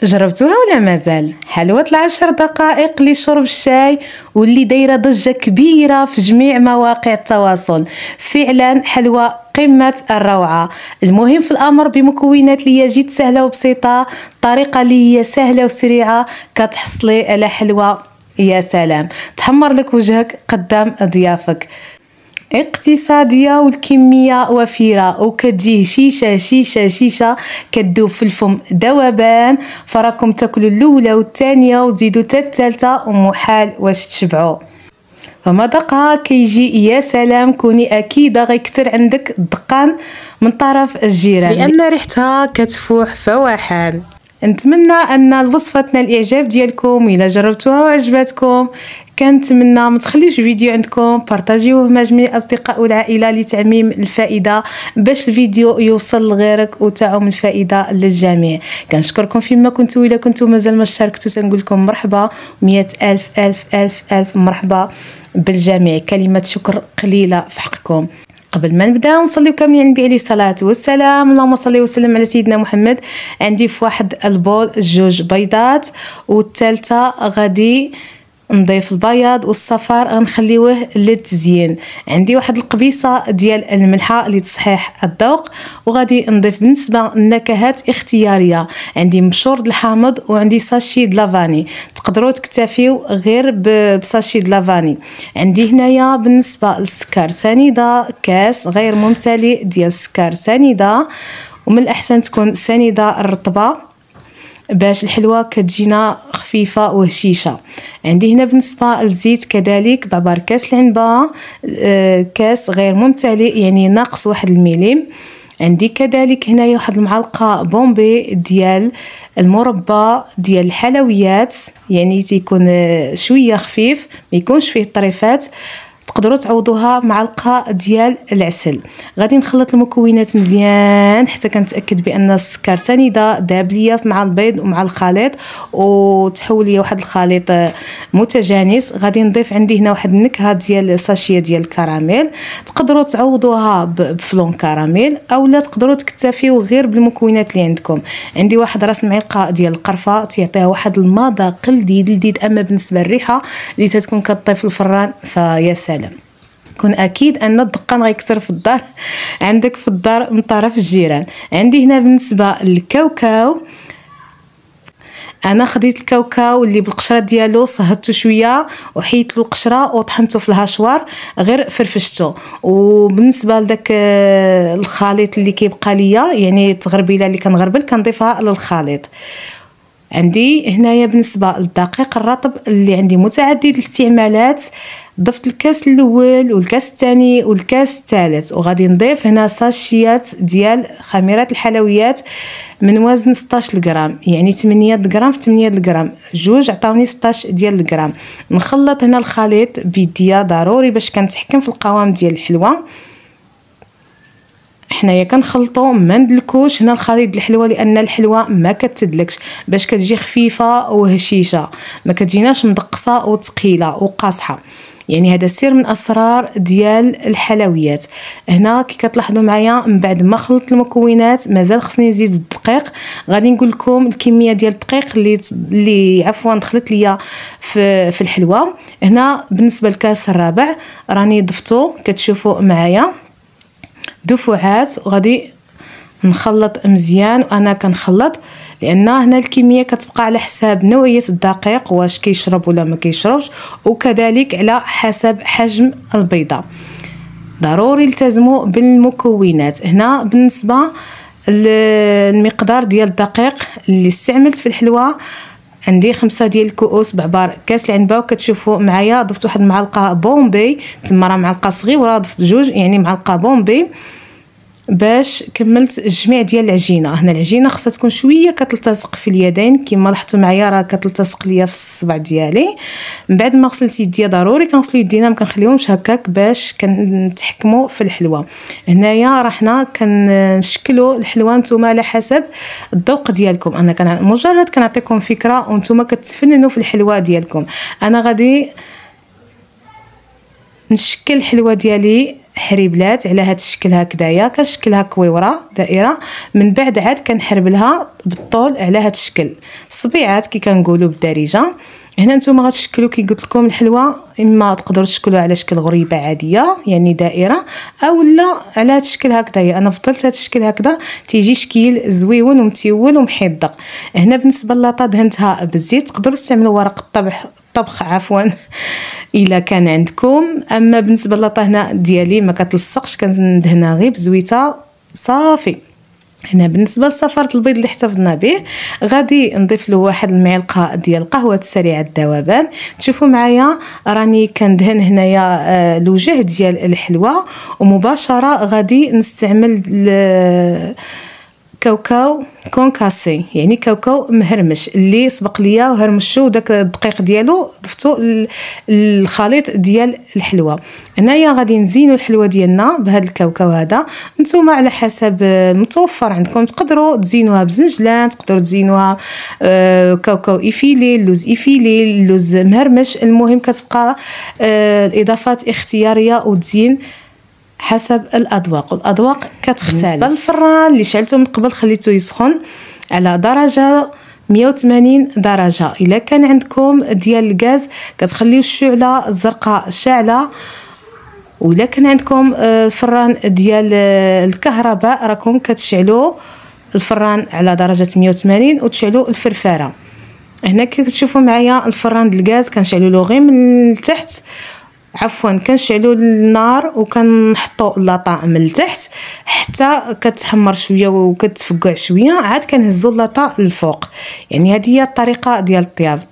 جربتوها ولا مازال؟ حلوة 10 دقائق لشرب الشاي واللي دايره ضجة كبيرة في جميع مواقع التواصل. فعلا حلوة قمة الروعة. المهم في الامر بمكونات اللي هي جد سهلة وبسيطة، طريقة اللي هي سهلة وسريعة، كتحصلي على حلوة يا سلام تحمر لك وجهك قدام ضيافك. اقتصادية والكمية وفيرة وكتجيه شيشة كتذوب في الفم ذوبان، فراكم تاكلوا الاولى والثانيه وتزيدوا حتى الثالثه ومحال واش تشبعوا. فمذاقها كيجي يا سلام، كوني اكيده غيكثر عندك الدقان من طرف الجيران لان ريحتها كتفوح فواحان. نتمنى ان الوصفه تنال الاعجاب ديالكم. الا جربتوها وعجبتكم كنتمنى ما تخليوش الفيديو عندكم، بارطاجيوه مع جميع الاصدقاء والعائله لتعميم الفائده باش الفيديو يوصل لغيرك وتعم الفائده للجميع. كنشكركم فيما كنتوا. الا كنتوا مازال ما اشتركتوا تنقول لكم مرحبا، 100,000 ألف مرحبا بالجميع. كلمه شكر قليله في حقكم. قبل ما نبدا نصليو كاملين على النبي عليه الصلاه والسلام، اللهم صل وسلم على سيدنا محمد. عندي في واحد البول 2 بيضات والثالثه غادي نضيف البياض والصفار غنخليوه للتزيين. عندي واحد القبيصه ديال الملحه لتصحيح الذوق، وغادي نضيف بالنسبه للنكهات اختياريه. عندي مبشور الحامض وعندي ساشي د لافاني، تقدروا تكتفيو غير بساشي د لافاني. عندي هنايا بالنسبه للسكر سنيده كاس غير ممتلئ ديال السكر سنيده، ومن الاحسن تكون سنيده الرطبه باش الحلوه كتجينا خفيفه وهشيشه. عندي هنا بالنسبه للزيت كذلك بعبر كاس العنبه، كاس غير ممتلئ يعني ناقص 1 المليم. عندي كذلك هنايا واحد المعلقه بومبي ديال المربى ديال الحلويات، يعني تيكون شويه خفيف ما يكونش فيه طريفات. تقدروا تعوضوها معلقه ديال العسل. غادي نخلط المكونات مزيان حتى كنتاكد بان السكر سنيده داب ليا مع البيض ومع الخليط وتحول ليا واحد الخليط متجانس. غادي نضيف عندي هنا واحد النكهه ديال ساشيه ديال الكراميل، تقدروا تعوضوها بفلون كراميل اولا تقدروا تكتفيو غير بالمكونات اللي عندكم. عندي واحد راس معلقه ديال القرفه تيعطيها واحد المذاق لذيذ، اما بالنسبه للريحه اللي تتكون كطيب في الفران فيا سلام. كون اكيد ان الدقان غيكثر في الدار عندك في الدار من طرف الجيران. عندي هنا بالنسبه للكاوكاو، انا خديت الكاوكاو اللي بالقشره ديالو صهدته شويه وحيت له القشره وطحنته في الهاشوار غير فرفشته. وبالنسبه لذاك الخليط اللي كيبقى ليا يعني التغربيله اللي كنغربل كنضيفها للخليط. عندي هنايا بالنسبه للدقيق الرطب اللي عندي متعدد الاستعمالات، ضفت الكاس الاول والكاس الثاني والكاس الثالث. وغادي نضيف هنا ساشيات ديال خميرات الحلويات من وزن 16 غرام، يعني 8 غرام في 8 غرام، جوج عطاوني 16 ديال الغرام. نخلط هنا الخليط بيديا ضروري باش كنتحكم في القوام ديال الحلوه. حنايا كنخلطو ما ندلكوش هنا الخليط د الحلوه لان الحلوه ما كتدلكش باش كتجي خفيفه وهشيشه، ما كتجيناش مدقصه وثقيله وقاصحه. يعني هذا سر من اسرار ديال الحلويات. هنا كي كتلاحظوا معايا من بعد ما خلطت المكونات مازال خصني نزيد الدقيق. غادي نقول لكم الكميه ديال الدقيق اللي عفوا دخلت ليا في الحلوه. هنا بالنسبه للكاس الرابع راني ضفتو كتشوفوا معايا دفعات، وغادي نخلط مزيان. وانا كنخلط لان هنا الكميه كتبقى على حساب نوعيه الدقيق واش كيشرب ولا ما كيشربش، وكذلك على حسب حجم البيضه. ضروري التزموا بالمكونات. هنا بالنسبه للمقدار ديال الدقيق اللي استعملت في الحلوه عندي 5 ديال الكؤوس بعبار كاس العنبه، وكتشوفوا معايا ضفت واحد المعلقه بومبي، تما راه معلقه صغيره ضفت 2 يعني معلقه بومبي باش كملت الجميع ديال العجينه. هنا العجينه خصها تكون شويه كتلتصق في اليدين كما لاحظتوا معايا راه كتلتصق ليا في الصبع ديالي. من بعد ما غسلت يديا ضروري كنغسلوا يدينا ما كنخليهمش هكاك باش كنتحكموا في الحلوه. هنايا راه حنا كنشكلوا الحلوه نتوما على حسب الذوق ديالكم. انا مجرد كنعطيكم فكره وانتوما كتفننوا في الحلوه ديالكم. انا غادي نشكل الحلوه ديالي حريبلات على هذا الشكل هكذايا، كنشكلها كويوره دائره، من بعد عاد كنحربلها بالطول على هذا الشكل صبيعات كي كنقولوا بالدارجه. هنا نتوما غتشكلوا كي قلت لكم الحلوه، اما تقدروا تشكلوها على شكل غريبه عاديه يعني دائره، او لا على هذا الشكل هكذايا. انا فضلت هذا الشكل هكذا تيجي شكل زويون ومتيول ومحيدق. هنا بالنسبه للاطا دهنتها بالزيت، تقدروا تستعملوا ورق الطبخ عفوا الا كان عندكم. اما بالنسبه للاطا هنا ديالي ما كتلصقش، كندهنها غير بزويته صافي. هنا بالنسبه لصفاره البيض اللي احتفظنا به، غادي نضيف له واحد المعلقه ديال القهوه سريعه الذوبان. تشوفوا معايا راني كندهن هنايا الوجه ديال الحلوه، ومباشره غادي نستعمل كاوكاو كونكاسي، يعني كاوكاو مهرمش اللي سبق ليا وهرمشو داك الدقيق ديالو ضفتو الخليط ديال الحلوه. هنايا غادي نزينوا الحلوه ديالنا بهذا الكاوكاو هذا. نتوما على حسب المتوفر عندكم تقدروا تزينوها بزنجلان، تقدروا تزينوها كاوكاو ايفيلي، اللوز ايفيلي، اللوز مهرمش. المهم كتبقى الاضافات اختياريه وتزين حسب الاذواق، والاذواق كتختلف. بالنسبه للفران اللي شعلته من قبل خليته يسخن على درجه 180 درجه. الا كان عندكم ديال الغاز كتخليو الشعله الزرقاء شاعله، وإلا كان عندكم الفران ديال الكهرباء راكم كتشعلوا الفران على درجه 180 وتشعلوا الفرفاره. هنا كتشوفوا معايا الفران ديال الغاز كنشعلوا له غير من التحت، عفوا كنشعلوا النار وكنحطوا اللاطا من التحت حتى كتحمر شويه وكتفقع شويه، عاد كنهزوا اللاطا للفوق. يعني هذه هي الطريقه ديال الطياب،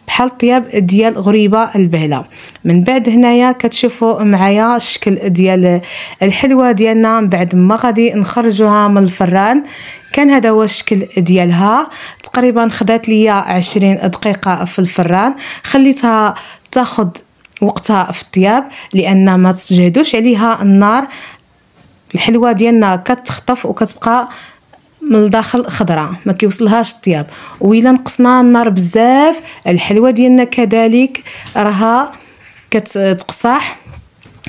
بحال الطياب ديال غريبه البهله. من بعد هنايا كتشوفوا معايا الشكل ديال الحلوه ديالنا بعد ما غادي نخرجوها من الفران. كان هذا هو الشكل ديالها، تقريبا خدات ليا 20 دقيقه في الفران. خليتها تاخذ وقتها في الطياب لان ما تجهدوش عليها النار. الحلوه ديالنا كتخطف وكتبقى من الداخل خضراء، ما كيوصلهاش الطياب. وإلا نقصنا النار بزاف الحلوه ديالنا كذلك راها كتقصح،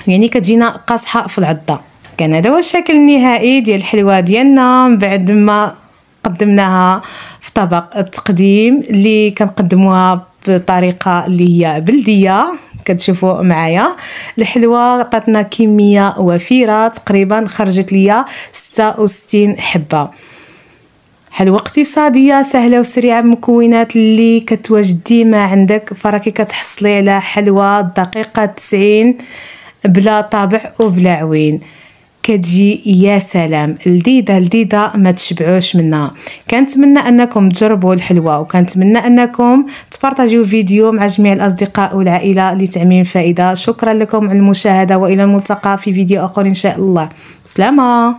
يعني كتجينا قاصحه في العضه. كان هذا هو الشكل النهائي ديال الحلوه ديالنا بعد ما قدمناها في طبق التقديم اللي كنقدموها بطريقه اللي هي بلديه. كتشوفوا معايا الحلوه عطاتنا كميه وفيره، تقريبا خرجت ليا 66 حبه. حلوه اقتصاديه سهله وسريعه بمكونات اللي كتواجد ديما عندك، فراكي كتحصلي على حلوه دقيقه 90 بلا طابع وبلا عوين، كتجي يا سلام لذيذه ما تشبعوش منها. كنتمنى انكم تجربوا الحلوه، وكنتمنى انكم تبارطاجيو الفيديو مع جميع الاصدقاء والعائله لتعميم الفائده. شكرا لكم على المشاهده، والى الملتقى في فيديو اخر ان شاء الله. سلامه.